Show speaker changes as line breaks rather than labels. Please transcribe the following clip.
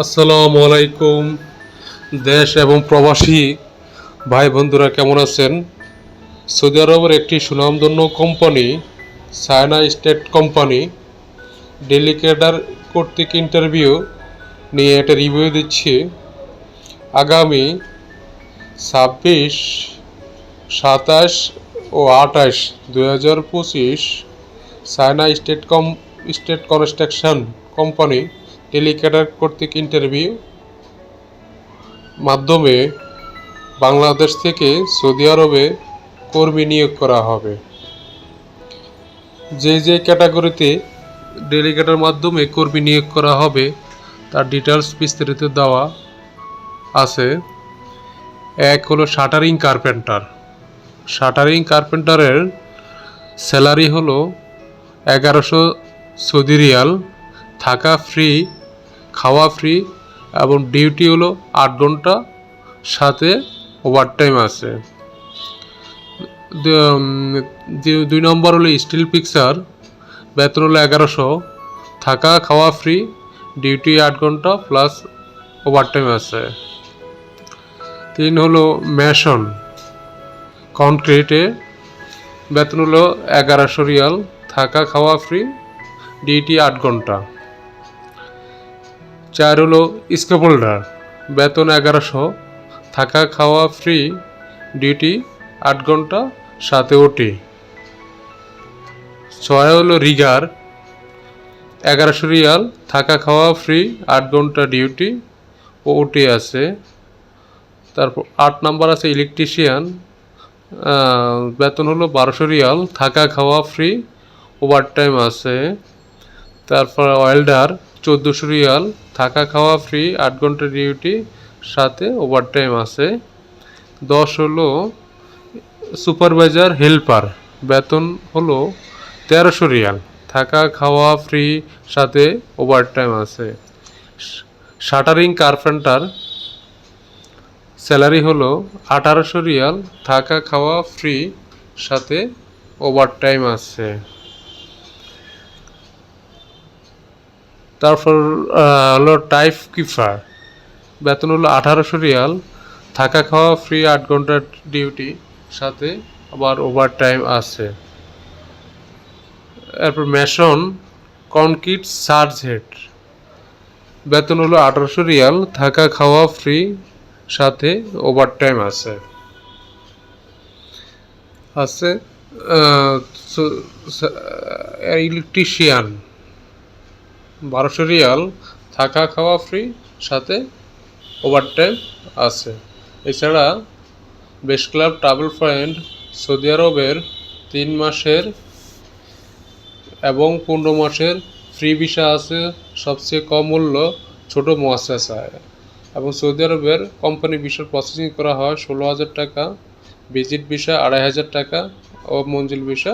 আসসালামু আলাইকুম। দেশ এবং প্রবাসী ভাই বন্ধুরা কেমন আছেন? সৌদি আরবের একটি সুনামধন্য কোম্পানি চায়না স্টেট কোম্পানি ডেলিকেটার কর্তৃক ইন্টারভিউ নিয়ে একটা রিভিউ দিচ্ছি। আগামী 26, 27 ও 28, 2025 চায়না স্টেট কনস্ট্রাকশন কোম্পানি ডেলিকেটার কর্তৃক ইন্টারভিউ মাধ্যমে বাংলাদেশ থেকে সৌদি আরবে কর্মী নিয়োগ করা হবে। যে ক্যাটাগরিতে ডেলিগেটের মাধ্যমে কর্মী নিয়োগ করা হবে তার ডিটেলস বিস্তারিত দেওয়া আছে। এক হলো শাটারিং কার্পেন্টার। শাটারিং কার্পেন্টারের স্যালারি হলো 1100 সৌদি রিয়াল, থাকা ফ্রি, খাওয়া ফ্রি এবং ডিউটি হলো 8 ঘন্টা, সাথে ওভারটাইম আছে। 2 নম্বর হলো স্টিল পিকচার, বেতন হলো 1100, থাকা খাওয়া ফ্রি, ডিউটি 8 ঘন্টা প্লাস ওভারটাইম আছে। 3 হলো ম্যাশন কনক্রিটে, বেতন হলো 1100 রিয়াল, থাকা খাওয়া ফ্রি, ডিউটি 8 ঘন্টা। 4 হলো স্কেপোল্ডার, বেতন 1100, থাকা খাওয়া ফ্রি, ডিউটি 8 ঘন্টা সাথে ওটি। 6 হলো রিগার, 1100 রিয়াল, থাকা খাওয়া ফ্রি, 8 ঘন্টা ডিউটি ও ওটি আছে। তারপর 8 নাম্বার আছে ইলেকট্রিশিয়ান, বেতন হলো 1200 রিয়াল, থাকা খাওয়া ফ্রি, ওভারটাইম আছে। তারপর ওয়েল্ডার 1400 রিয়াল, থাকা খাওয়া ফ্রি, 8 ঘন্টা ডিউটি সাথে ওভারটাইম আছে। 10 হলো সুপারভাইজার হেল্পার, বেতন হলো 1300 রিয়াল, থাকা খাওয়া ফ্রি সাথে ওভারটাইম আছে। শাটারিং কার্পেন্টার স্যালারি হলো 1800 রিয়াল, থাকা খাওয়া ফ্রি সাথে ওভারটাইম আছে। তারপর হলো টাইপ কিপার, বেতন হলো 1800 রিয়াল, থাকা খাওয়া ফ্রি, 8 ঘন্টা ডিউটি সাথে আবার ওভারটাইম আছে। এরপর ম্যাশন কনক্রিট সার্জ হেড, বেতন হলো 1800 রিয়াল, থাকা খাওয়া ফ্রি সাথে ওভারটাইম আছে। ইলেকট্রিশিয়ান 1200 রিয়াল, থাকা খাওয়া ফ্রি সাথে ওভারটাইম আছে। এছাড়া best club travel point Saudi আরবের 3 মাসের এবং 15 মাসের ফ্রি ভিসা আছে, সবচেয়ে কম মূল্য ছোট মুআসসাসায়। এবং সৌদি আরবের কোম্পানি ভিসার প্রসেসিং করা হয় 16,000 টাকা, ভিজিট ভিসা 2,500 টাকা ও মঞ্জিল ভিসা